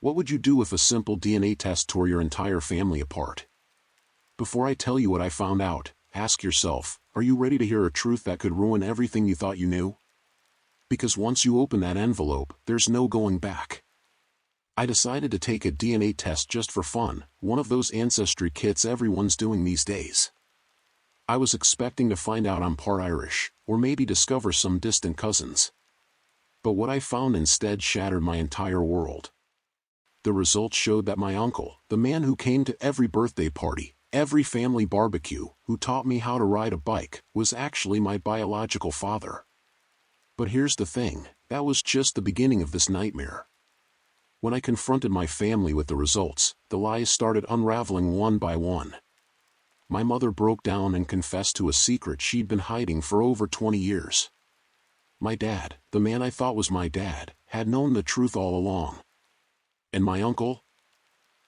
What would you do if a simple DNA test tore your entire family apart? Before I tell you what I found out, ask yourself, are you ready to hear a truth that could ruin everything you thought you knew? Because once you open that envelope, there's no going back. I decided to take a DNA test just for fun, one of those ancestry kits everyone's doing these days. I was expecting to find out I'm part Irish, or maybe discover some distant cousins. But what I found instead shattered my entire world. The results showed that my uncle, the man who came to every birthday party, every family barbecue, who taught me how to ride a bike, was actually my biological father. But here's the thing, that was just the beginning of this nightmare. When I confronted my family with the results, the lies started unraveling one by one. My mother broke down and confessed to a secret she'd been hiding for over 20 years. My dad, the man I thought was my dad, had known the truth all along. And my uncle?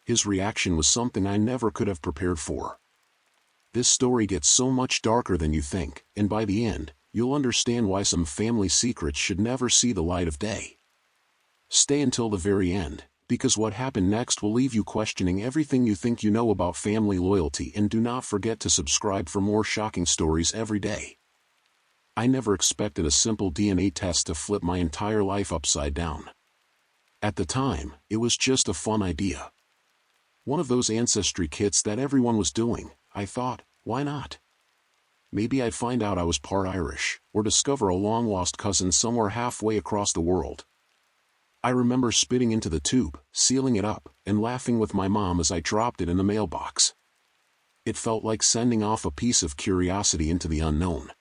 His reaction was something I never could have prepared for. This story gets so much darker than you think, and by the end, you'll understand why some family secrets should never see the light of day. Stay until the very end, because what happened next will leave you questioning everything you think you know about family loyalty, and do not forget to subscribe for more shocking stories every day. I never expected a simple DNA test to flip my entire life upside down. At the time, it was just a fun idea. One of those ancestry kits that everyone was doing. I thought, why not? Maybe I'd find out I was part Irish, or discover a long-lost cousin somewhere halfway across the world. I remember spitting into the tube, sealing it up, and laughing with my mom as I dropped it in the mailbox. It felt like sending off a piece of curiosity into the unknown.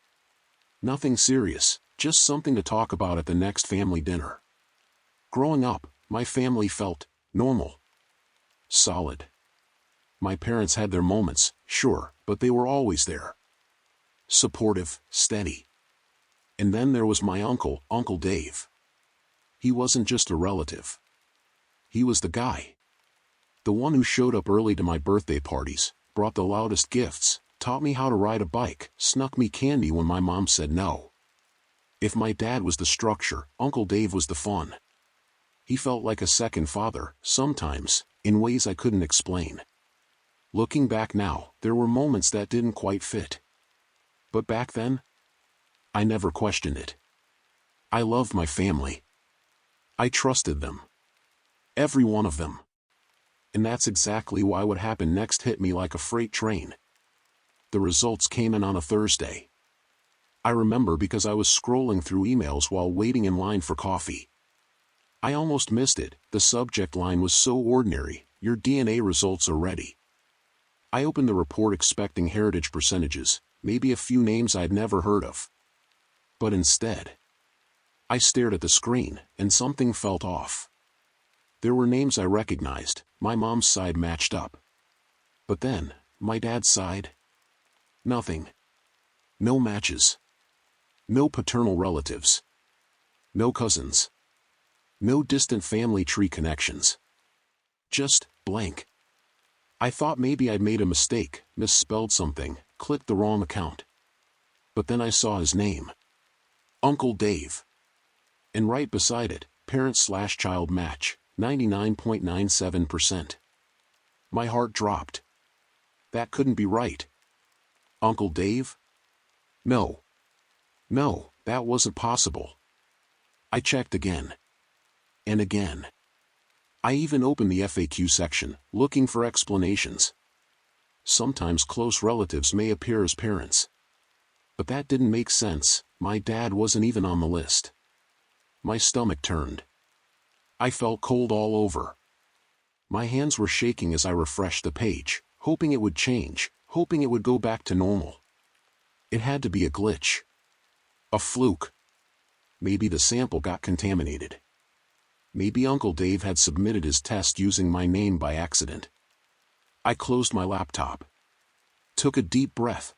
Nothing serious, just something to talk about at the next family dinner. Growing up, my family felt normal. Solid. My parents had their moments, sure, but they were always there. Supportive, steady. And then there was my uncle, Uncle Dave. He wasn't just a relative. He was the guy. The one who showed up early to my birthday parties, brought the loudest gifts, taught me how to ride a bike, snuck me candy when my mom said no. If my dad was the structure, Uncle Dave was the fun. He felt like a second father, sometimes, in ways I couldn't explain. Looking back now, there were moments that didn't quite fit. But back then, I never questioned it. I loved my family. I trusted them. Every one of them. And that's exactly why what happened next hit me like a freight train. The results came in on a Thursday. I remember because I was scrolling through emails while waiting in line for coffee. I almost missed it, the subject line was so ordinary, your DNA results are ready. I opened the report expecting heritage percentages, maybe a few names I'd never heard of. But instead, I stared at the screen, and something felt off. There were names I recognized, my mom's side matched up. But then, my dad's side? Nothing. No matches. No paternal relatives. No cousins. No distant family tree connections. Just blank. I thought maybe I'd made a mistake, misspelled something, clicked the wrong account. But then I saw his name. Uncle Dave. And right beside it, parent/child match, 99.97%. My heart dropped. That couldn't be right. Uncle Dave? No. No, that wasn't possible. I checked again. And again. I even opened the FAQ section, looking for explanations. Sometimes close relatives may appear as parents. But that didn't make sense, my dad wasn't even on the list. My stomach turned. I felt cold all over. My hands were shaking as I refreshed the page, hoping it would change, hoping it would go back to normal. It had to be a glitch. A fluke. Maybe the sample got contaminated. Maybe Uncle Dave had submitted his test using my name by accident. I closed my laptop. Took a deep breath.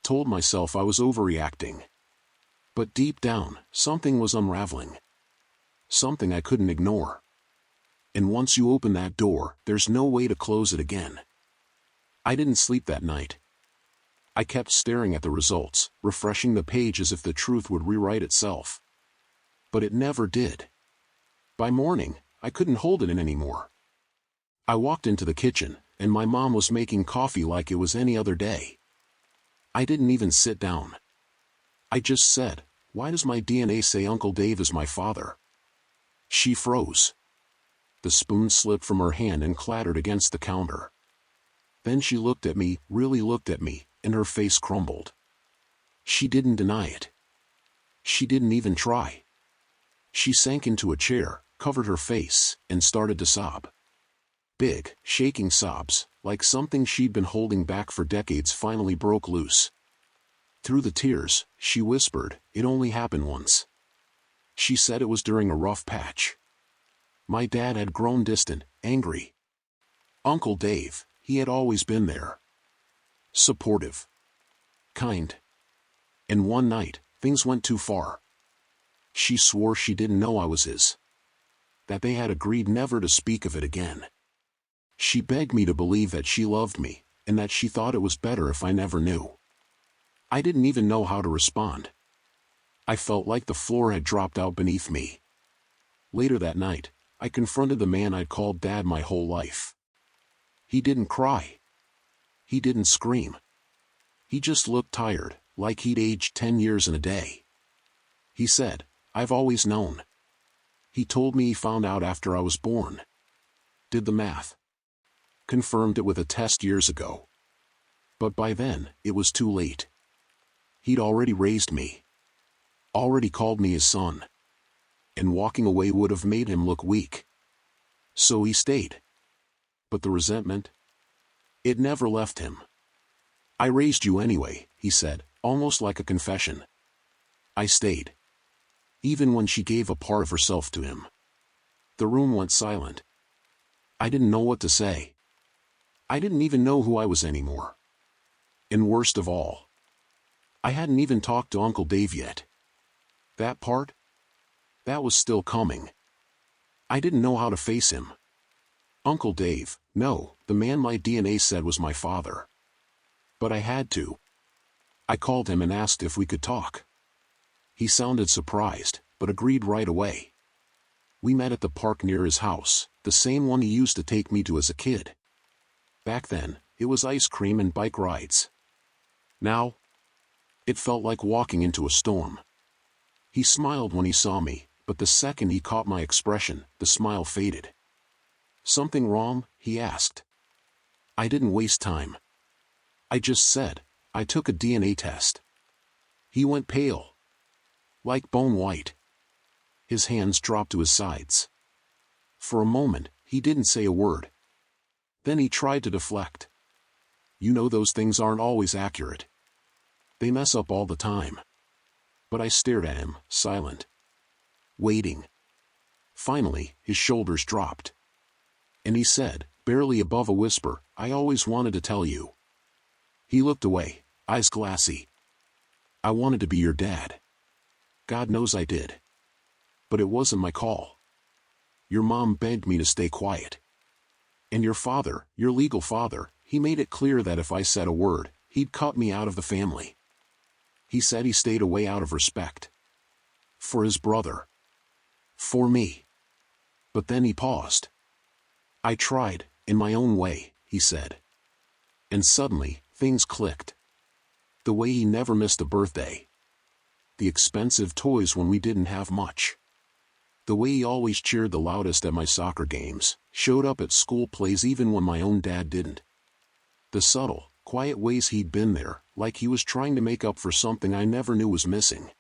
Told myself I was overreacting. But deep down, something was unraveling. Something I couldn't ignore. And once you open that door, there's no way to close it again. I didn't sleep that night. I kept staring at the results, refreshing the page as if the truth would rewrite itself. But it never did. By morning, I couldn't hold it in anymore. I walked into the kitchen, and my mom was making coffee like it was any other day. I didn't even sit down. I just said, "Why does my DNA say Uncle Dave is my father?" She froze. The spoon slipped from her hand and clattered against the counter. Then she looked at me, really looked at me, and her face crumbled. She didn't deny it. She didn't even try. She sank into a chair, covered her face, and started to sob. Big, shaking sobs, like something she'd been holding back for decades finally broke loose. Through the tears, she whispered, "It only happened once." She said it was during a rough patch. My dad had grown distant, angry. Uncle Dave, he had always been there. Supportive. Kind. And one night, things went too far. She swore she didn't know I was his. That they had agreed never to speak of it again. She begged me to believe that she loved me, and that she thought it was better if I never knew. I didn't even know how to respond. I felt like the floor had dropped out beneath me. Later that night, I confronted the man I'd called Dad my whole life. He didn't cry. He didn't scream. He just looked tired, like he'd aged 10 years in a day. He said, "I've always known." He told me he found out after I was born. Did the math. Confirmed it with a test years ago. But by then, it was too late. He'd already raised me. Already called me his son. And walking away would have made him look weak. So he stayed. But the resentment? It never left him. "I raised you anyway," he said, almost like a confession. I stayed. Even when she gave a part of herself to him. The room went silent. I didn't know what to say. I didn't even know who I was anymore. And worst of all, I hadn't even talked to Uncle Dave yet. That part? That was still coming. I didn't know how to face him. Uncle Dave, no, the man my DNA said was my father. But I had to. I called him and asked if we could talk. He sounded surprised, but agreed right away. We met at the park near his house, the same one he used to take me to as a kid. Back then, it was ice cream and bike rides. Now, it felt like walking into a storm. He smiled when he saw me, but the second he caught my expression, the smile faded. "Something wrong?" he asked. I didn't waste time. I just said, "I took a DNA test." He went pale. Like bone white. His hands dropped to his sides. For a moment, he didn't say a word. Then he tried to deflect. "You know those things aren't always accurate. They mess up all the time." But I stared at him, silent. Waiting. Finally, his shoulders dropped. And he said, barely above a whisper, "I always wanted to tell you." He looked away, eyes glassy. "I wanted to be your dad. God knows I did. But it wasn't my call. Your mom begged me to stay quiet. And your father, your legal father, he made it clear that if I said a word, he'd cut me out of the family. He said he stayed away out of respect. For his brother. For me." But then he paused. "I tried, in my own way," he said. And suddenly, things clicked. The way he never missed a birthday. The expensive toys when we didn't have much. The way he always cheered the loudest at my soccer games, showed up at school plays even when my own dad didn't. The subtle, quiet ways he'd been there, like he was trying to make up for something I never knew was missing.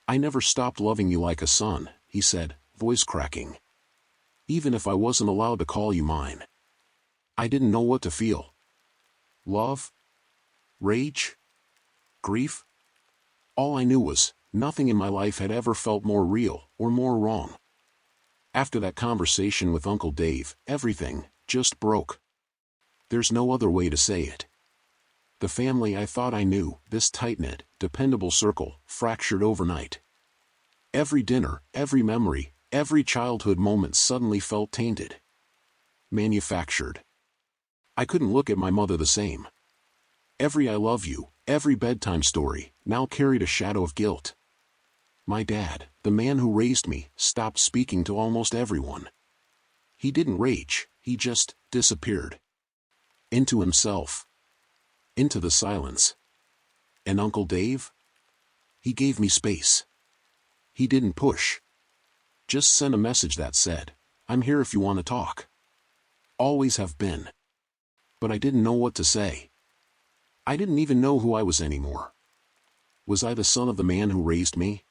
"I never stopped loving you like a son," he said, voice cracking. "Even if I wasn't allowed to call you mine. I didn't know what to feel. Love? Rage? Grief? All I knew was, nothing in my life had ever felt more real, or more wrong." After that conversation with Uncle Dave, everything just broke. There's no other way to say it. The family I thought I knew, this tight-knit, dependable circle, fractured overnight. Every dinner, every memory, every childhood moment suddenly felt tainted. Manufactured. I couldn't look at my mother the same. Every "I love you," every bedtime story, now carried a shadow of guilt. My dad, the man who raised me, stopped speaking to almost everyone. He didn't rage, he just disappeared. Into himself. Into the silence. And Uncle Dave? He gave me space. He didn't push. Just sent a message that said, "I'm here if you want to talk." Always have been. But I didn't know what to say. I didn't even know who I was anymore. Was I the son of the man who raised me?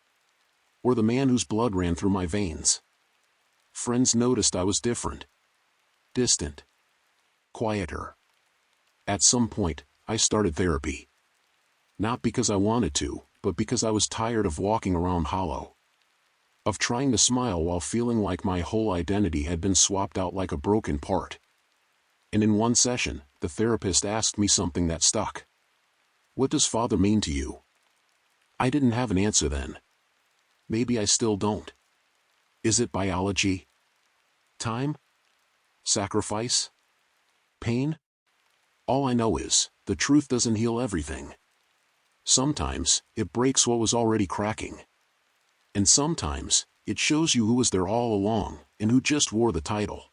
Or the man whose blood ran through my veins? Friends noticed I was different. Distant. Quieter. At some point, I started therapy. Not because I wanted to, but because I was tired of walking around hollow. Of trying to smile while feeling like my whole identity had been swapped out like a broken part. And in one session, the therapist asked me something that stuck. "What does father mean to you?" I didn't have an answer then. Maybe I still don't. Is it biology? Time? Sacrifice? Pain? All I know is, the truth doesn't heal everything. Sometimes, it breaks what was already cracking. And sometimes, it shows you who was there all along, and who just wore the title.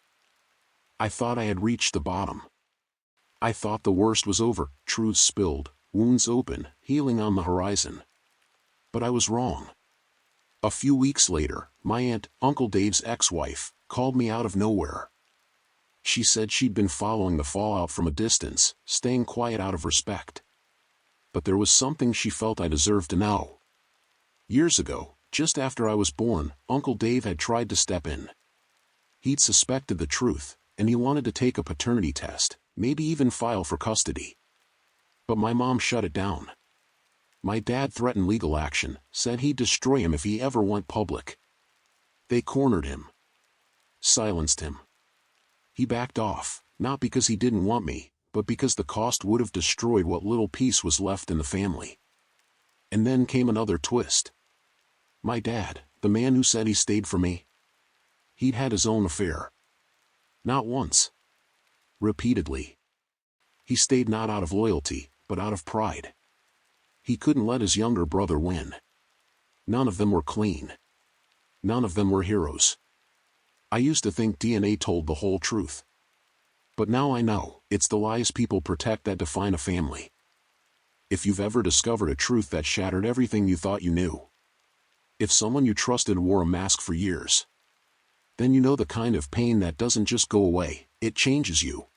I thought I had reached the bottom. I thought the worst was over, truths spilled, wounds open, healing on the horizon. But I was wrong. A few weeks later, my aunt, Uncle Dave's ex-wife, called me out of nowhere. She said she'd been following the fallout from a distance, staying quiet out of respect. But there was something she felt I deserved to know. Years ago, just after I was born, Uncle Dave had tried to step in. He'd suspected the truth, and he wanted to take a paternity test, maybe even file for custody. But my mom shut it down. My dad threatened legal action, said he'd destroy him if he ever went public. They cornered him. Silenced him. He backed off, not because he didn't want me, but because the cost would have destroyed what little peace was left in the family. And then came another twist. My dad, the man who said he stayed for me. He'd had his own affair. Not once. Repeatedly. He stayed not out of loyalty, but out of pride. He couldn't let his younger brother win. None of them were clean. None of them were heroes. I used to think DNA told the whole truth. But now I know, it's the lies people protect that define a family. If you've ever discovered a truth that shattered everything you thought you knew. If someone you trusted wore a mask for years. Then you know the kind of pain that doesn't just go away, it changes you.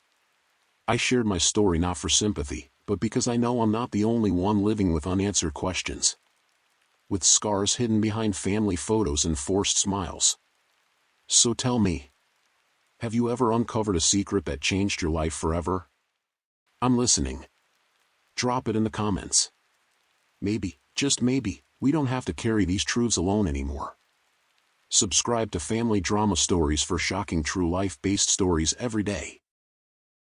I shared my story not for sympathy, but because I know I'm not the only one living with unanswered questions. With scars hidden behind family photos and forced smiles. So tell me, have you ever uncovered a secret that changed your life forever? I'm listening. Drop it in the comments. Maybe, just maybe, we don't have to carry these truths alone anymore. Subscribe to Family Drama Stories for shocking true life-based stories every day.